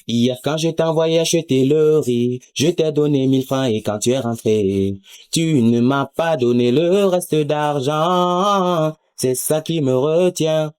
Hier quand je t'ai envoyé acheter le riz, je t'ai donné 1 000 francs et quand tu es rentré, tu ne m'as pas donné le reste d'argent. C'est ça qui me retient.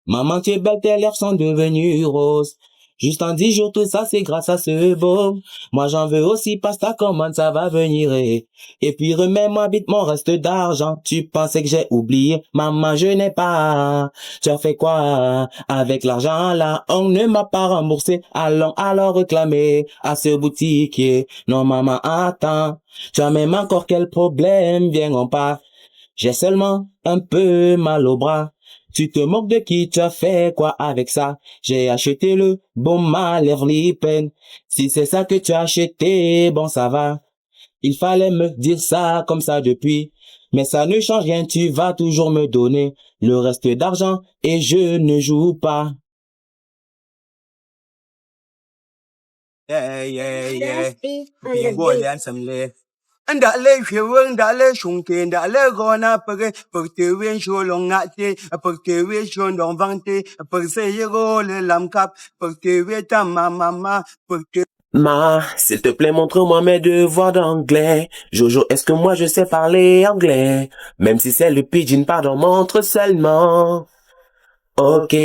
Maman, tu es belle, tes lèvres sont devenues roses. Juste en 10 jours, tout ça, c'est grâce à ce baume. Moi, j'en veux aussi, parce ta commande, ça va venir. Et puis, remets-moi vite mon reste d'argent. Tu pensais que j'ai oublié? Maman, je n'ai pas. Tu as fait quoi avec l'argent là? On ne m'a pas remboursé. Allons alors réclamer à ce boutiquier. Non, maman, attends. Tu as même encore quel problème? Viens, on part. J'ai seulement un peu mal au bras. Tu te moques de qui? Tu as fait quoi avec ça? J'ai acheté le bon mal Lipen. Si c'est ça que tu as acheté, bon ça va. Il fallait me dire ça comme ça depuis. Mais ça ne change rien, tu vas toujours me donner le reste d'argent et je ne joue pas. Yeah, yeah, yeah. Bien boy, handsome lay. Ndale shewe ndale shunke ndale gona pere te wen sho long ate te wen sho long vante se yego le lamkap te wen ta mama te. Ma, s'il te plaît, montre-moi mes devoirs d'anglais. Jojo, est-ce que moi je sais parler anglais? Même si c'est le pidgin, pardon, montre seulement. Ok,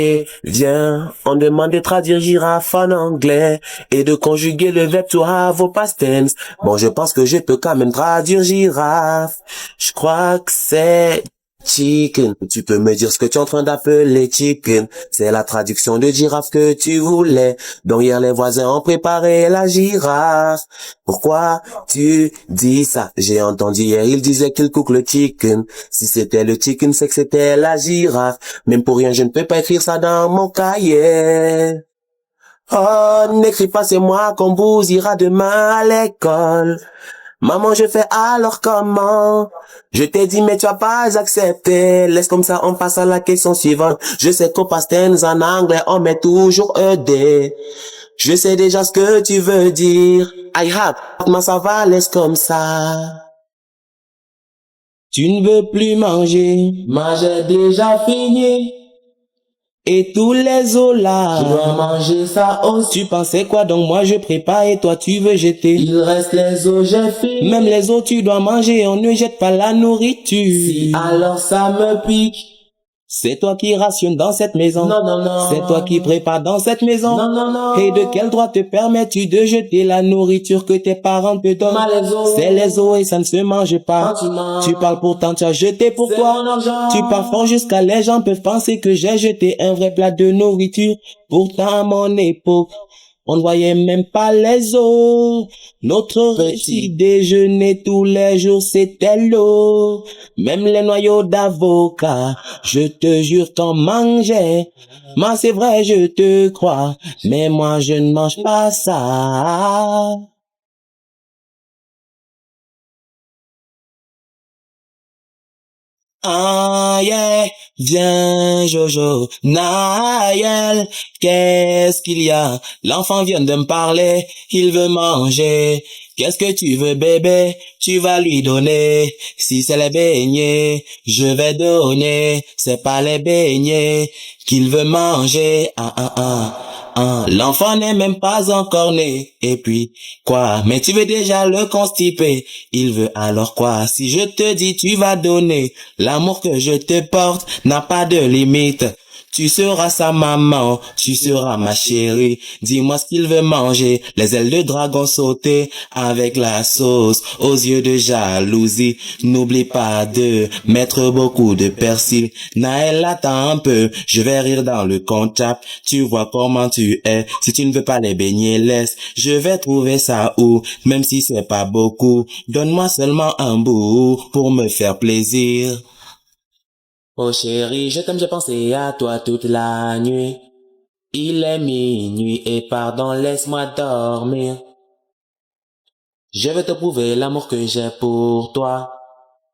viens, on demande de traduire girafe en anglais et de conjuguer le verbe to have au past tense. Bon, je pense que je peux quand même traduire girafe. Je crois que c'est chicken. Tu peux me dire ce que tu es en train d'appeler chicken. C'est la traduction de girafe que tu voulais. Donc hier les voisins ont préparé la girafe. Pourquoi tu dis ça? J'ai entendu hier, ils disaient qu'ils cookent le chicken. Si c'était le chicken, c'est que c'était la girafe. Même pour rien, je ne peux pas écrire ça dans mon cahier. Oh, n'écris pas, c'est moi qu'on bousillera demain à l'école. Maman, je fais alors comment? Je t'ai dit, mais tu as pas accepté. Laisse comme ça, on passe à la question suivante. Je sais qu'au past tense en anglais, on met toujours ED. Je sais déjà ce que tu veux dire. I have, mais ça va, laisse comme ça. Tu ne veux plus manger, moi j'ai déjà fini. Et tous les os là, je dois manger ça aussi. Tu pensais quoi donc moi je prépare et toi tu veux jeter. Il reste les os, j'ai fini. Même les os tu dois manger, on ne jette pas la nourriture. Si, alors ça me pique. C'est toi qui rationne dans cette maison. Non, non, non. C'est toi qui prépare dans cette maison. Non, non, non. Et de quel droit te permets-tu de jeter la nourriture que tes parents te donnent? C'est les os et ça ne se mange pas. Tu parles pourtant, tu as jeté pourquoi? Tu parles fort jusqu'à les gens peuvent penser que j'ai jeté un vrai plat de nourriture. Pourtant, à mon époque, on ne voyait même pas les os. Notre petit déjeuner tous les jours, c'était l'eau. Même les noyaux d'avocat, je te jure t'en mangeais. Moi, c'est vrai, je te crois, mais moi, je ne mange pas ça. Ah yeah, viens Jojo, Naël, qu'est-ce qu'il y a? L'enfant vient de me parler, il veut manger. Qu'est-ce que tu veux bébé? Tu vas lui donner. Si c'est les beignets, je vais donner. C'est pas les beignets qu'il veut manger. Ah ah ah. Ah, l'enfant n'est même pas encore né. Et puis, quoi? Mais tu veux déjà le constiper. Il veut alors quoi? Si je te dis tu vas donner, l'amour que je te porte n'a pas de limite. Tu seras sa maman, tu seras ma chérie. Dis-moi ce qu'il veut manger, les ailes de dragon sautées avec la sauce aux yeux de jalousie. N'oublie pas de mettre beaucoup de persil. Naël, attends un peu, je vais rire dans le comptable. Tu vois comment tu es, si tu ne veux pas les beignets, laisse. Je vais trouver ça où, même si c'est pas beaucoup. Donne-moi seulement un bout pour me faire plaisir. Oh chérie, je t'aime, j'ai pensé à toi toute la nuit. Il est minuit et pardon, laisse-moi dormir. Je vais te prouver l'amour que j'ai pour toi.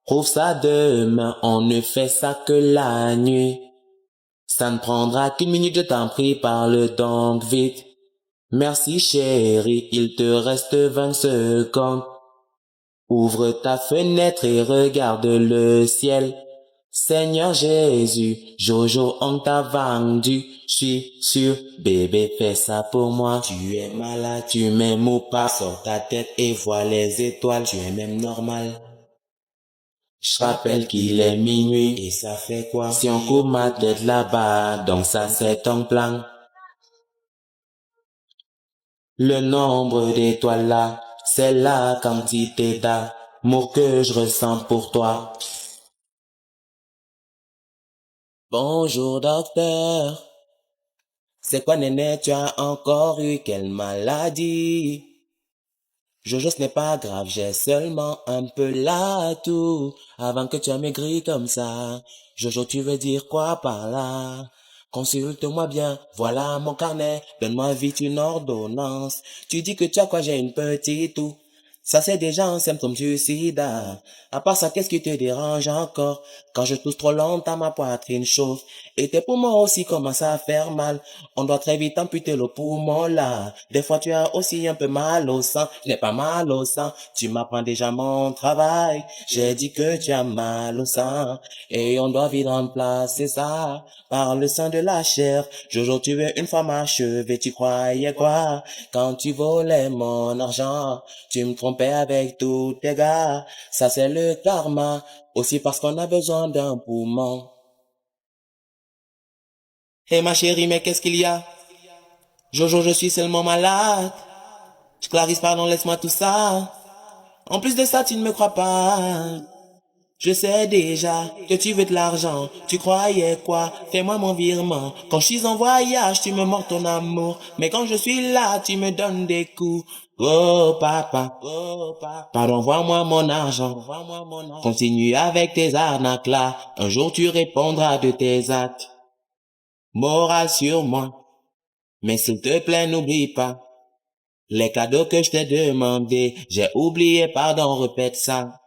Prouve ça demain, on ne fait ça que la nuit. Ça ne prendra qu'1 minute, je t'en prie, parle donc vite. Merci chérie, il te reste 20 secondes. Ouvre ta fenêtre et regarde le ciel. Seigneur Jésus, Jojo, on t'a vendu. Je suis sûr, bébé, fais ça pour moi. Tu es malade, tu m'aimes ou pas. Sors ta tête et vois les étoiles. Tu es même normal. Je rappelle qu'il est minuit et ça fait quoi? Si on coupe ma tête là-bas, donc ça c'est ton plan. Le nombre d'étoiles là, c'est la quantité d'amour que je ressens pour toi. Bonjour docteur, c'est quoi néné, tu as encore eu quelle maladie? Jojo, ce n'est pas grave, j'ai seulement un peu la toux, avant que tu aies maigri comme ça. Jojo, tu veux dire quoi par là? Consulte-moi bien, voilà mon carnet, donne-moi vite une ordonnance. Tu dis que tu as quoi, j'ai une petite toux. Ça c'est déjà un symptôme du sida. À part ça, qu'est-ce qui te dérange encore? Quand je tousse trop longtemps, ma poitrine chauffe. Et tes poumons aussi commencent à faire mal. On doit très vite amputer le poumon là. Des fois tu as aussi un peu mal au sang. Je n'ai pas mal au sang. Tu m'apprends déjà mon travail. J'ai dit que tu as mal au sang. Et on doit vite remplacer ça par le sang de la chair. Jojo, tu es une femme achevée. Tu croyais quoi? Quand tu volais mon argent, tu me trompais avec tous tes gars. Ça c'est le karma. Aussi parce qu'on a besoin d'un poumon. Hé ma chérie, mais qu'est-ce qu'il y a? Jojo, je suis seulement malade. Clarisse, pardon, laisse-moi tout ça. En plus de ça, tu ne me crois pas. Je sais déjà que tu veux de l'argent. Tu croyais quoi? Fais-moi mon virement. Quand je suis en voyage, tu me mords ton amour. Mais quand je suis là, tu me donnes des coups. Oh papa, pardon, envoie-moi mon argent. Continue avec tes arnaques là. Un jour tu répondras de tes actes. Morale sur moi. Mais s'il te plaît, n'oublie pas les cadeaux que je t'ai demandé. J'ai oublié, pardon, répète ça.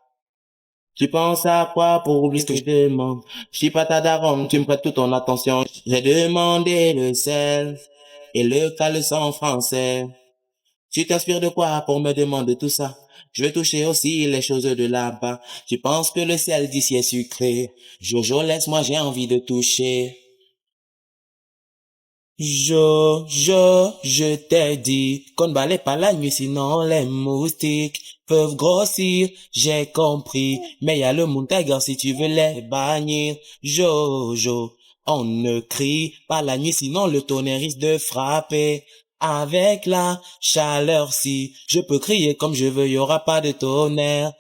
Tu penses à quoi pour oublier ce que je demande? Je suis pas ta daronne, tu me prêtes toute ton attention. J'ai demandé le sel et le caleçon français. Tu t'inspires de quoi pour me demander tout ça? Je veux toucher aussi les choses de là-bas. Tu penses que le sel d'ici est sucré? Jojo, laisse-moi, j'ai envie de toucher. Je t'ai dit qu'on ne balait pas la nuit, sinon les moustiques peuvent grossir, j'ai compris. Mais y a le Moon Tiger si tu veux les bannir. Jojo, on ne crie pas la nuit, sinon le tonnerre risque de frapper. Avec la chaleur, si je peux crier comme je veux, y aura pas de tonnerre.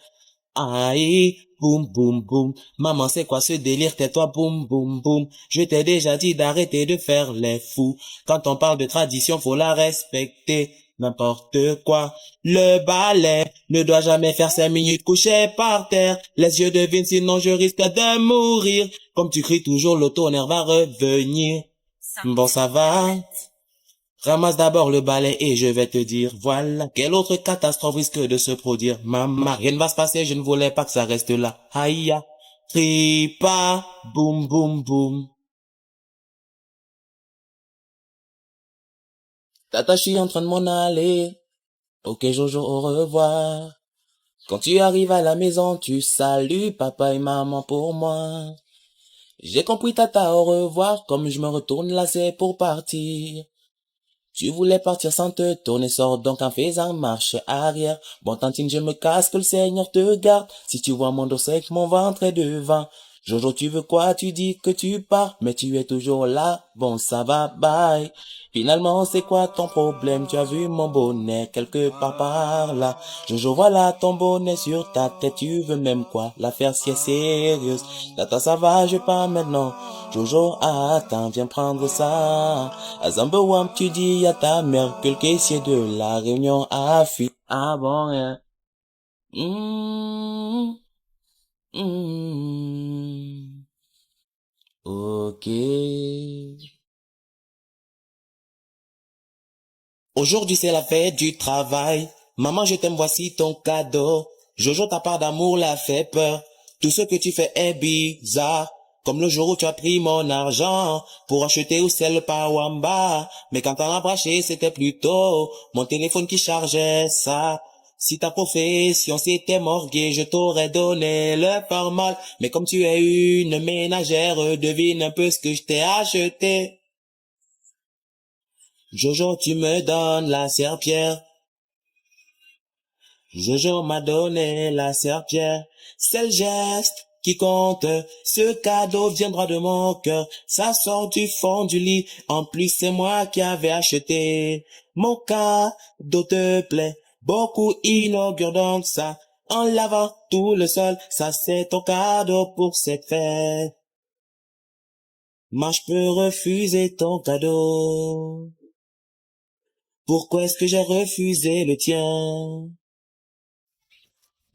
Aïe, boum boum boum. Maman, c'est quoi ce délire? Tais-toi, boum boum boum. Je t'ai déjà dit d'arrêter de faire les fous. Quand on parle de tradition, faut la respecter. N'importe quoi. Le ballet ne doit jamais faire 5 minutes couché par terre. Les yeux devinent, sinon je risque de mourir. Comme tu cries toujours, le tonnerre va revenir. Bon, ça va. Ramasse d'abord le balai et je vais te dire, voilà, quelle autre catastrophe risque de se produire. Maman, rien ne va se passer, je ne voulais pas que ça reste là. Aïe, crie pas, boum boum boum. Tata, je suis en train de m'en aller. Ok Jojo, au revoir. Quand tu arrives à la maison, tu salues papa et maman pour moi. J'ai compris tata, au revoir, comme je me retourne là c'est pour partir. Tu voulais partir sans te tourner, sors donc en faisant marche arrière. Bon tantine, je me casse, que le Seigneur te garde. Si tu vois mon dos, c'est que mon ventre est devant. Jojo, tu veux quoi? Tu dis que tu pars, mais tu es toujours là. Bon, ça va, bye. Finalement, c'est quoi ton problème? Tu as vu mon bonnet quelque part par là. Jojo, voilà ton bonnet sur ta tête. Tu veux même quoi? L'affaire si est sérieuse. Tata, ça va, je pars maintenant. Jojo, attends, viens prendre ça. À Zambouam, tu dis à ta mère que le caissier de la Réunion a fui. Ah bon, hein? Mmh, mmh. Ok. Aujourd'hui c'est la fête du travail. Maman, je t'aime, voici ton cadeau. Jojo, ta part d'amour l'a fait peur. Tout ce que tu fais est bizarre. Comme le jour où tu as pris mon argent pour acheter ou celle par Wamba. Mais quand t'en as braché, c'était plutôt mon téléphone qui chargeait ça. Si ta profession s'était morguée, je t'aurais donné le formal. Mais comme tu es une ménagère, devine un peu ce que je t'ai acheté. Jojo, tu me donnes la serpillère. Jojo m'a donné la serpillère. C'est le geste qui compte. Ce cadeau viendra de mon cœur. Ça sort du fond du lit. En plus, c'est moi qui avais acheté. Mon cadeau te plaît. Beaucoup inaugurent donc ça. En lavant tout le sol. Ça, c'est ton cadeau pour cette fête. Moi, je peux refuser ton cadeau. Pourquoi est-ce que j'ai refusé le tien?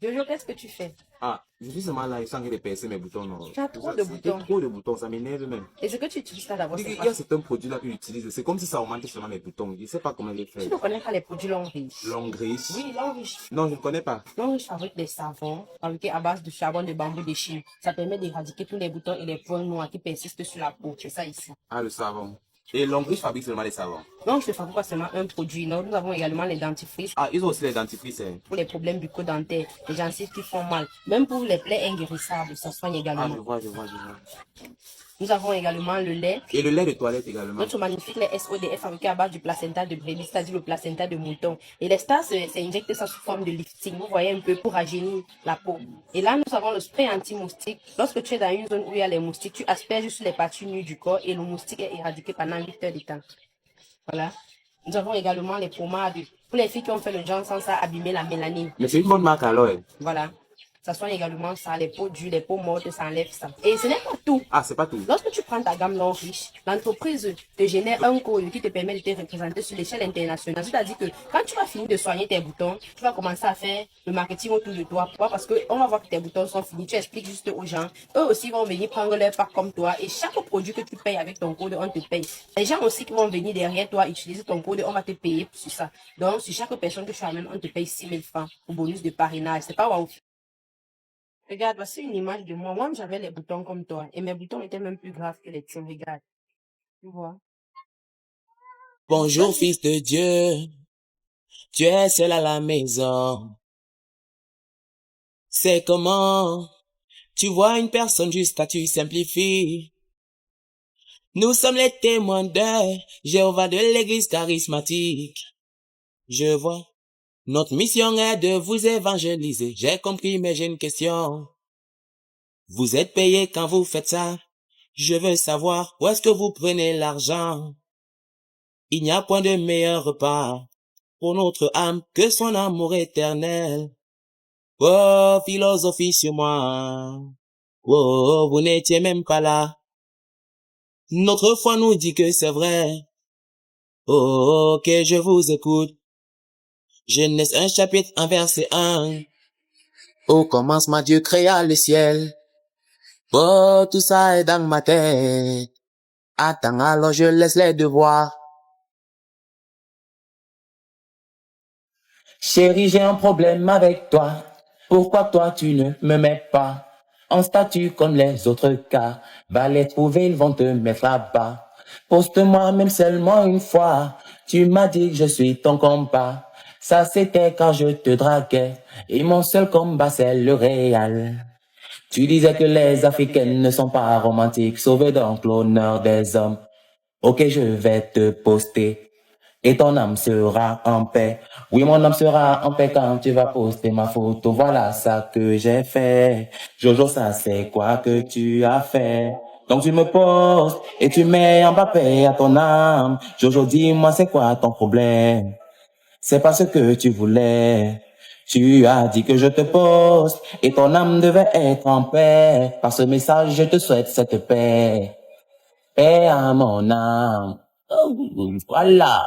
Jojo, qu'est-ce que tu fais? Ah, je suis seulement là, je sens que de percer mes boutons. Non. Tu as trop de boutons. Trop de boutons, ça m'énerve même. Et ce que tu utilises là d'abord, Il c'est y quoi? a certains produits là que j'utilise, c'est comme si ça augmentait seulement mes boutons. Je ne sais pas comment les Tu faire. ne connais pas les produits Longreach? Longreach? Oui, Longreach. Non, je ne connais pas. Longreach fabrique des savons fabriqués à base de charbon de bambou de Chine. Ça permet d'éradiquer tous les boutons et les points noirs qui persistent sur la peau. C'est ça ici. Ah, le savon. Et Longreach fabrique seulement des savons. Donc, je ne fabrique pas seulement un produit. Nous avons également les dentifrices Ah, ils ont aussi les dentifrices. Hein. pour les problèmes bucco-dentaires, les gencives qui font mal. Même pour les plaies inguérissables, ça soigne Ah, également. je vois. Nous avons également le lait. Et le lait de toilette également. Notre magnifique lait SODF fabriqué à base du placenta de brebis, c'est-à-dire le placenta de mouton. Et les stars, c'est injecté ça sous forme de lifting. Vous voyez un peu pour rajeunir la peau. Et là, nous avons le spray anti-moustique. Lorsque tu es dans une zone où il y a les moustiques, tu asperges sur les parties nues du corps et le moustique est éradiqué pendant 8 heures de temps. Voilà. Nous avons également les pommades pour les filles qui ont fait le genre sans ça abîmer la mélanine. Mais c'est une bonne marque alors. Hein. Voilà. Ça soigne également ça, les peaux dures, les peaux mortes, ça enlève ça. Et ce n'est pas tout. Ah, c'est pas tout. Lorsque tu prends ta gamme Longreach, l'entreprise te génère un code qui te permet de te représenter sur l'échelle internationale. C'est-à-dire que quand tu vas finir de soigner tes boutons, tu vas commencer à faire le marketing autour de toi. Pourquoi? Parce qu'on va voir que tes boutons sont finis. Tu expliques juste aux gens. Eux aussi vont venir prendre leur part comme toi. Et chaque produit que tu payes avec ton code, on te paye. Les gens aussi qui vont venir derrière toi utiliser ton code, on va te payer sur ça. Donc, sur chaque personne que tu amènes, on te paye 6 000 francs au bonus de parrainage. C'est pas waouh. Regarde, voici une image de moi. Moi, j'avais les boutons comme toi. Et mes boutons étaient même plus graves que les tiens. Regarde. Tu vois. Bonjour, fils de Dieu. Tu es seul à la maison. C'est comment? Tu vois une personne du statut simplifié. Nous sommes les témoins de Jéhovah de l'église charismatique. Je vois. Notre mission est de vous évangéliser. J'ai compris, mais j'ai une question. Vous êtes payé quand vous faites ça. Je veux savoir où est-ce que vous prenez l'argent. Il n'y a point de meilleur repas pour notre âme que son amour éternel. Oh, philosophie sur moi. Oh, vous n'étiez même pas là. Notre foi nous dit que c'est vrai. Oh, que je vous écoute. Genèse 1 chapitre 1 verset 1. Au commencement Dieu créa le ciel. Oh, tout ça est dans ma tête. Attends, alors je laisse les devoirs. Chérie, j'ai un problème avec toi. Pourquoi toi tu ne me mets pas en statut comme les autres cas? Va les trouver, ils vont te mettre là-bas. Poste-moi même seulement une fois. Tu m'as dit que je suis ton combat. Ça c'était quand je te draguais. Et mon seul combat c'est le réel. Tu disais que les Africaines ne sont pas romantiques. Sauve donc l'honneur des hommes. Ok, je vais te poster. Et ton âme sera en paix. Oui, mon âme sera en paix quand tu vas poster ma photo. Voilà ça que j'ai fait. Jojo, ça c'est quoi que tu as fait? Donc tu me postes et tu mets en bas paix à ton âme. Jojo, dis-moi c'est quoi ton problème? C'est pas ce que tu voulais. Tu as dit que je te poste et ton âme devait être en paix. Par ce message, je te souhaite cette paix. Paix à mon âme. Oh, voilà.